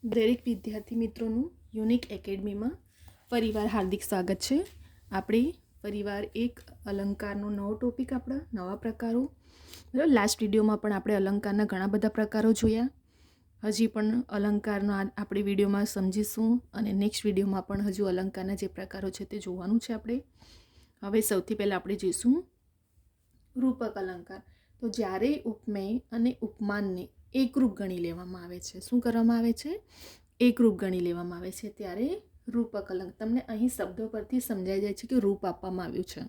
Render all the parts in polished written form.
દરેક વિદ્યાર્થી મિત્રોનું યુનિક એકેડમીમાં ફરીવાર હાર્દિક સ્વાગત છે. આપણે ફરીવાર એક અલંકારનો નવો ટોપિક, આપણા નવા પ્રકારો. બરાબર, લાસ્ટ વિડીયોમાં પણ આપણે અલંકારના ઘણા બધા પ્રકારો જોયા. હજી પણ અલંકારનો આપણે વિડીયોમાં સમજીશું અને નેક્સ્ટ વિડીયોમાં પણ હજુ અલંકારના જે પ્રકારો છે તે જોવાનું છે આપણે. હવે સૌથી પહેલાં આપણે જોઈશું રૂપક અલંકાર. તો જ્યારે ઉપમેય અને ઉપમાનને એકરૂપ ગણી લેવામાં આવે છે, શું કરવામાં આવે છે? એકરૂપ ગણી લેવામાં આવે છે ત્યારે રૂપક અલંકાર. તમને અહીં શબ્દો પરથી સમજાઈ જાય છે કે રૂપ આપવામાં આવ્યું છે.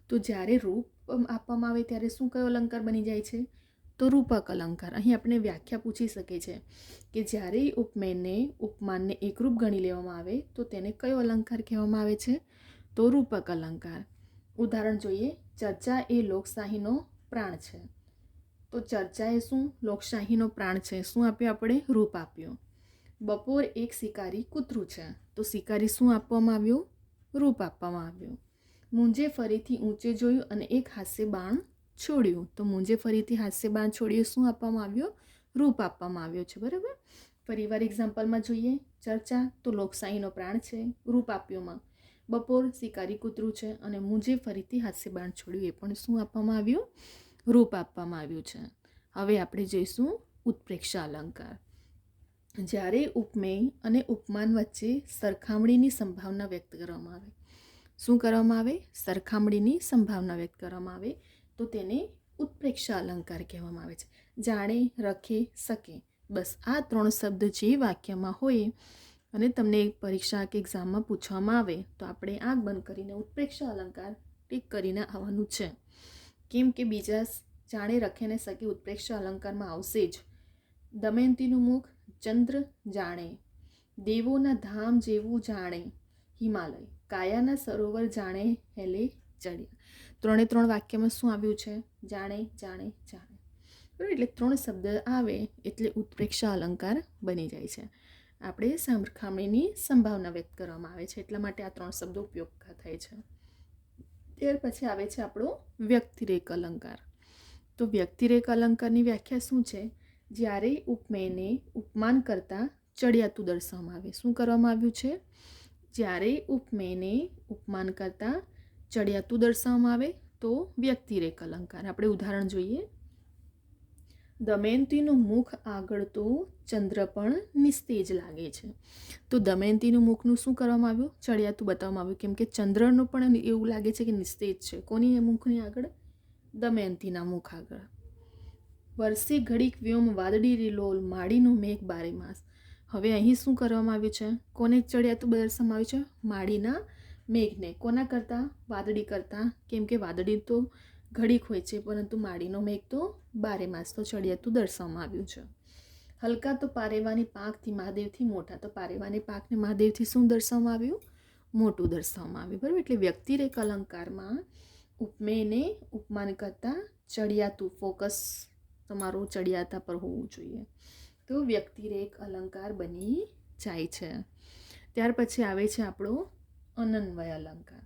તો જ્યારે રૂપ આપવામાં આવે ત્યારે શું કયો અલંકાર બની જાય છે? તો રૂપક અલંકાર. અહીં આપણે વ્યાખ્યા પૂછી શકે છે કે જ્યારે ઉપમેયને ઉપમાનને એકરૂપ ગણી લેવામાં આવે તો તેને કયો અલંકાર કહેવામાં આવે છે? તો રૂપક અલંકાર. ઉદાહરણ જોઈએ. ચર્ચા એ લોકશાહીનો પ્રાણ છે. તો ચર્ચા એ શું? લોકશાહીનો પ્રાણ છે. શું આપ્યું આપણે? રૂપ આપ્યું. બપોર એક શિકારી કૂતરું છે. તો શિકારી શું આપવામાં આવ્યું? રૂપ આપવામાં આવ્યું. મુંજે ફરીથી ઊંચે જોયું અને એક હાસ્ય બાણ છોડ્યું. તો મુંજે ફરીથી હાસ્ય બાણ છોડ્યું, શું આપવામાં આવ્યું? રૂપ આપવામાં આવ્યો છે. બરાબર. ફરીવાર એક્ઝામ્પલમાં જોઈએ. ચર્ચા તો લોકશાહીનો પ્રાણ છે, રૂપ આપ્યોમાં. બપોર શિકારી કૂતરું છે અને મુંજે ફરીથી હાસ્ય બાણ છોડ્યું, એ પણ શું આપવામાં આવ્યું? રૂપ આપવામાં આવ્યું છે. હવે આપણે જોઈશું ઉત્પ્રેક્ષા અલંકાર. જ્યારે ઉપમેય અને ઉપમાન વચ્ચે સરખામણીની સંભાવના વ્યક્ત કરવામાં આવે. શું કરવામાં આવે? સરખામણીની સંભાવના વ્યક્ત કરવામાં આવે તો તેને ઉત્પ્રેક્ષા અલંકાર કહેવામાં આવે છે. જાણે, રખે, શકે, બસ આ ત્રણ શબ્દ જે વાક્યમાં હોય અને તમને પરીક્ષા કે એક્ઝામમાં પૂછવામાં આવે તો આપણે આંખ બંધ કરીને ઉત્પ્રેક્ષા અલંકાર ટીક કરીને આવવાનું છે. કેમ કે બીજા જાણે, રખે ને શકે ઉત્પ્રેક્ષા અલંકારમાં આવશે જ. દમયંતીનું મુખ ચંદ્ર જાણે, દેવોના ધામ જેવું જાણે હિમાલય, કાયાના સરોવર જાણે હેલે ચડ્યા. ત્રણે ત્રણ વાક્યમાં શું આવ્યું છે? જાણે, જાણે, જાણે. બરાબર, એટલે ત્રણ શબ્દ આવે એટલે ઉત્પ્રેક્ષા અલંકાર બની જાય છે. આપણે સરખામણીની સંભાવના વ્યક્ત કરવામાં આવે છે એટલા માટે આ ત્રણ શબ્દો ઉપયોગ થાય છે. ત્યાર પછી આવે છે આપણો વ્યક્તિરેક અલંકાર. તો વ્યક્તિરેક અલંકારની વ્યાખ્યા શું છે? જ્યારે ઉપમેયને ઉપમાન કરતાં ચડિયાતું દર્શાવવામાં આવે. શું કરવામાં આવ્યું છે? જ્યારે ઉપમેયને ઉપમાન કરતાં ચડિયાતું દર્શાવવામાં આવે તો વ્યક્તિરેક અલંકાર. આપણે ઉદાહરણ જોઈએ. દમયંતીનું મુખ આગળ તો ચંદ્ર પણ નિસ્તેજ લાગે છે. તો દમયંતીનું મુખનું શું કરવામાં આવ્યું? ચડિયાતું બતાવવામાં આવ્યું. કેમ કે ચંદ્રનું પણ એવું લાગે છે કે નિસ્તેજ છે. કોની મુખની આગળ? દમયંતીના મુખ આગળ. વર્ષે ઘડીક વ્યોમ વાદળી રીલોલ, માળીનો મેઘ બારે માસ. હવે અહીં શું કરવામાં આવ્યું છે? કોને ચડિયાતું દર્શાવવામાં આવ્યું છે? માળીના મેઘને. કોના કરતાં? વાદળી કરતાં. કેમ કે વાદળી તો ઘડીક હોય છે પરંતુ માળીનો મેઘ તો બારે માસ, તો ચડિયાતું દર્શાવવામાં આવ્યું છે. હલકા તો પારેવાની પાંખથી મહાદેવથી મોટા. તો પારેવાની પાંખને મહાદેવથી શું દર્શાવવામાં આવ્યું? મોટું દર્શાવવામાં આવ્યું. બરાબર. એટલે વ્યક્તિરેક અલંકારમાં ઉપમેયને ઉપમાન કરતાં ચડિયાતું, ફોકસ તમારું ચડિયાતા પર હોવું જોઈએ તો વ્યક્તિરેક અલંકાર બની જાય છે. ત્યાર પછી આવે છે આપણો અનન્વય અલંકાર.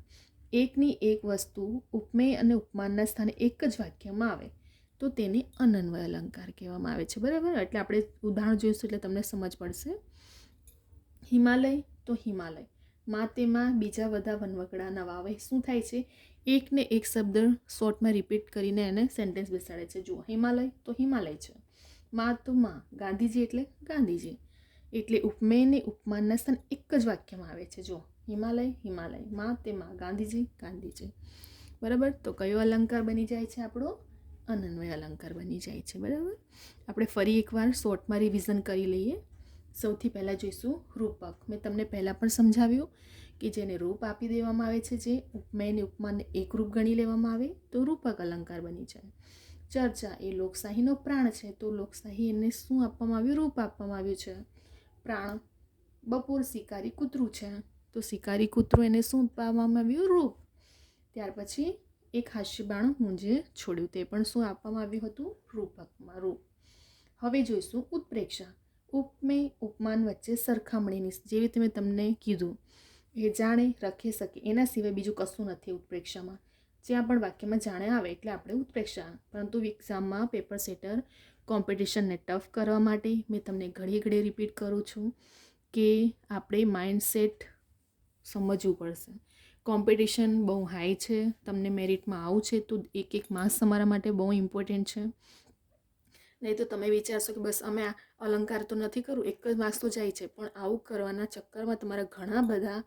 એકની એક વસ્તુ ઉપમેય અને ઉપમાનના સ્થાને એક જ વાક્યમાં આવે તો તેને અનન્વય અલંકાર કહેવામાં આવે છે. બરાબર. એટલે આપણે ઉદાહરણ જોઈશું એટલે તમને સમજ પડશે. હિમાલય તો હિમાલય, માં તેમાં બીજા બધા વનવગડા નવા આવે. શું થાય છે? એકને એક શબ્દ શોર્ટમાં રિપીટ કરીને એને સેન્ટેન્સ બેસાડે છે. જુઓ, હિમાલય તો હિમાલય છે, માં તો માં, ગાંધીજી એટલે ગાંધીજી. એટલે ઉપમેયને ઉપમાનના સ્થાન એક જ વાક્યમાં આવે છે. જુઓ, હિમાલય હિમાલય, માં તેમાં, ગાંધીજી ગાંધીજી. બરાબર. તો કયો અલંકાર બની જાય છે? આપણો અનન્વય અલંકાર બની જાય છે. બરાબર. આપણે ફરી એકવાર શોર્ટમાં રિવિઝન કરી લઈએ. સૌથી પહેલાં જોઈશું રૂપક. મેં તમને પહેલાં પણ સમજાવ્યું કે જેને રૂપ આપી દેવામાં આવે છે, જે ઉપમેયને ઉપમાનને એકરૂપ ગણી લેવામાં આવે તો રૂપક અલંકાર બની જાય. ચર્ચા એ લોકશાહીનો પ્રાણ છે. તો લોકશાહી એને શું આપવામાં આવ્યું? રૂપ આપવામાં આવ્યું છે, પ્રાણ. બપોર શિકારી કૂતરું છે. તો શિકારી કૂતરું એને શું આપવામાં આવ્યું? રૂપ. ત્યાર પછી એક હાસ્ય બાણ મુંજે છોડ્યું, તે પણ શું આપવામાં આવ્યું હતું? રૂપકમાં, રૂપ. હવે જોઈશું ઉત્પ્રેક્ષા. ઉપમેય ઉપમાન વચ્ચે સરખામણીની, જેવી તમે તમને કીધું એ જાણે, રખે, શકે, એના સિવાય બીજું કશું નથી ઉત્પ્રેક્ષામાં. જ્યાં પણ વાક્યમાં જાણે આવે એટલે આપણે ઉત્પ્રેક્ષા. પરંતુ એક્ઝામમાં પેપર સેટર કોમ્પિટિશનને ટફ કરવા માટે મેં તમને ઘડી ઘડી રિપીટ કરું છું કે આપણે માઇન્ડસેટ સમજવું પડશે. કોમ્પિટિશન બહુ હાઈ છે. તમને મેરિટમાં આવું છે તો એક માર્ક્સ તમારા માટે બહુ ઇમ્પોર્ટન્ટ છે. નહીં તો તમે વિચારશો કે બસ અમે આ અલંકાર તો નથી કરવું, એક જ માર્ક્સ તો જાય છે, પણ આવું કરવાના ચક્કરમાં તમારા ઘણા બધા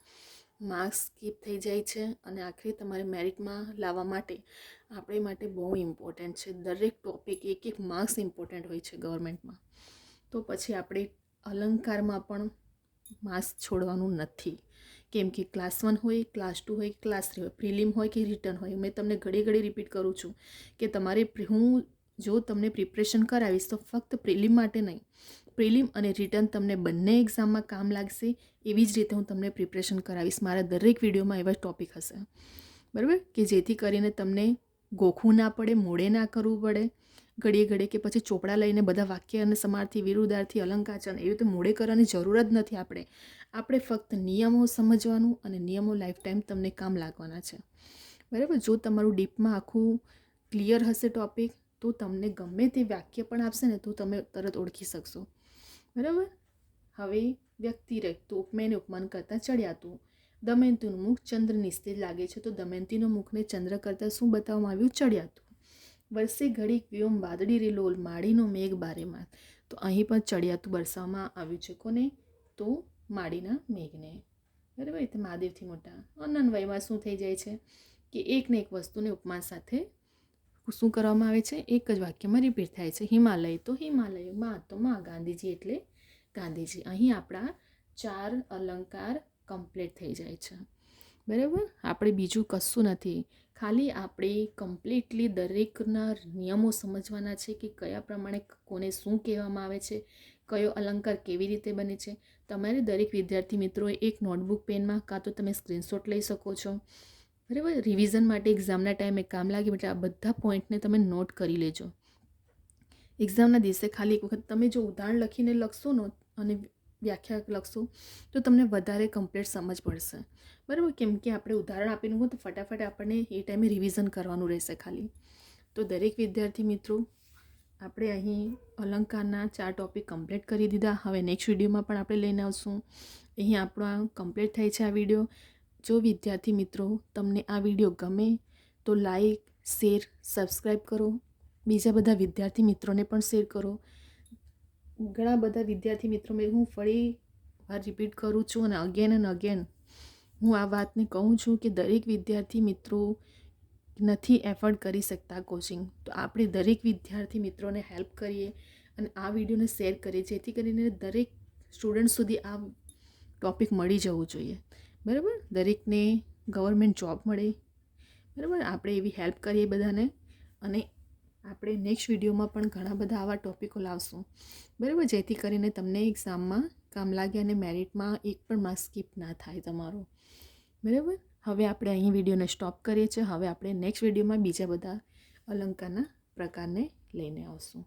માર્ક્સ સ્કીપ થઈ જાય છે અને આખરે તમારે મેરિટમાં લાવવા માટે આપણે માટે બહુ ઇમ્પોર્ટન્ટ છે. દરેક ટોપિક એક માર્ક્સ ઇમ્પોર્ટન્ટ હોય છે ગવર્મેન્ટમાં. તો પછી આપણે અલંકારમાં પણ માર્ક્સ છોડવાનું નથી, કેમ કે ક્લાસ 1 હોય, ક્લાસ 2 હોય, ક્લાસ 3 હોય, પ્રિલિમ હોય કે રિટર્ન હોય. મેં તમને ઘડી ઘડી રિપીટ કરું છું કે તમારે હું જો તમને પ્રિપરેશન કરાવીશ તો ફક્ત પ્રિલિમ માટે નહીં, પ્રિલિમ અને રિટર્ન તમને બંને એક્ઝામમાં કામ લાગશે. એવી જ રીતે હું તમને પ્રિપરેશન કરાવીશ. મારા દરેક વિડીયોમાં એવા ટોપિક હશે, બરાબર, કે જેથી કરીને તમને ગોખવું ના પડે, મોડે ના કરવું પડે ઘડીએ કે પછી ચોપડા લઈને બધા વાક્ય અને સમાર્થી, વિરુદ્ધાર્થી, અલંકાચન એવી રીતે મોડે કરવાની જરૂર જ નથી. આપણે ફક્ત નિયમો સમજવાનું અને નિયમો લાઈફ ટાઈમ તમને કામ લાગવાના છે, બરાબર. જો તમારું ડીપમાં આખું ક્લિયર હશે ટોપિક તો તમને ગમે તે વાક્ય પણ આપશે ને તો તમે તરત ઓળખી શકશો, બરાબર. હવે વ્યક્તિરેખ તો ઉપમેયને ઉપમાન કરતાં ચડિયાતું. દમયંતીનું મુખ ચંદ્રની સ્થિર લાગે છે તો દમયંતીનો મુખને ચંદ્ર કરતાં શું બતાવવામાં આવ્યું? ચડિયાતું. વર્ષે ઘડીક વ્યોમ વાદળી રેલોલ, માળીનો મેઘ બારેમાં. તો અહીં પણ ચડિયાતું દર્શાવવામાં આવ્યું છે. કોને? તો માળીના મેઘને, બરાબર. એટલે મહાદેવથી મોટા. અનન્વયમાં શું થઈ જાય છે કે એકને એક વસ્તુને ઉપમાન સાથે શું કરવામાં આવે છે? એક જ વાક્યમાં રિપીટ થાય છે. હિમાલય તો હિમાલય, માં તો માં, ગાંધીજી એટલે ગાંધીજી. અહીં આપણા 4 અલંકાર કમ્પ્લીટ થઈ જાય છે, બરાબર. આપણે બીજું કશું નથી, ખાલી આપણે કમ્પ્લીટલી દરેકના નિયમો સમજવાના છે કે કયા પ્રમાણે કોને શું કહેવામાં આવે છે, કયો અલંકાર કેવી રીતે બને છે. તમારે દરેક વિદ્યાર્થી મિત્રોએ એક નોટબુક પેનમાં કાં તો તમે સ્ક્રીનશોટ લઈ શકો છો, બરાબર. રિવિઝન માટે એક્ઝામના ટાઈમે કામ લાગે એટલે આ બધા પોઈન્ટને તમે નોટ કરી લેજો. એક્ઝામના દિવસે ખાલી એક વખત તમે જો ઉદાહરણ લખીને લખશો ને અને વ્યાખ્યા લખશો તો તમને વધારે કમ્પ્લીટ સમજ પડશે, બરાબર. કેમ કે આપણે ઉદાહરણ આપીને હોય તો ફટાફટ આપણને એ ટાઈમે રિવિઝન કરવાનું રહેશે ખાલી. તો દરેક વિદ્યાર્થી મિત્રો આપણે અહીં અલંકારના 4 ટોપિક કમ્પ્લીટ કરી દીધા. હવે નેક્સ્ટ વિડીયોમાં પણ આપણે લઈને આવશું. અહીં આપણો કમ્પ્લીટ થાય છે આ વિડીયો. જો વિદ્યાર્થી મિત્રો તમને આ વિડીયો ગમે તો લાઈક, શેર, સબસ્ક્રાઈબ કરો. બીજા બધા વિદ્યાર્થી મિત્રોને પણ શેર કરો. ઘણા બધા વિદ્યાર્થી મિત્રો હું ફરી વાર રિપીટ કરું છું અને અગેન એન્ડ અગેન હું આ વાતને કહું છું કે દરેક વિદ્યાર્થી મિત્રો નથી એફોર્ડ કરી શકતા કોચિંગ, તો આપણે દરેક વિદ્યાર્થી મિત્રોને હેલ્પ કરીએ અને આ વિડીયોને શેર કરીએ જેથી કરીને દરેક સ્ટુડન્ટ સુધી આ ટોપિક મળી જવું જોઈએ, બરાબર. દરેકને ગવર્મેન્ટ જોબ મળે, બરાબર. આપણે એવી હેલ્પ કરીએ બધાને અને આપણે નેક્સ્ટ વિડીયોમાં પણ ઘણા બધા આવા ટોપિકો લાવશું, બરાબર, જેથી કરીને તમને એક્ઝામમાં કામ લાગે અને મેરિટમાં એક પણ માર્ક્સ સ્કીપ ના થાય તમારો, બરાબર. હવે આપણે અહીં વિડીયોને સ્ટોપ કરીએ છીએ. હવે આપણે નેક્સ્ટ વિડીયોમાં બીજા બધા અલંકારના પ્રકારને લઈને આવશું.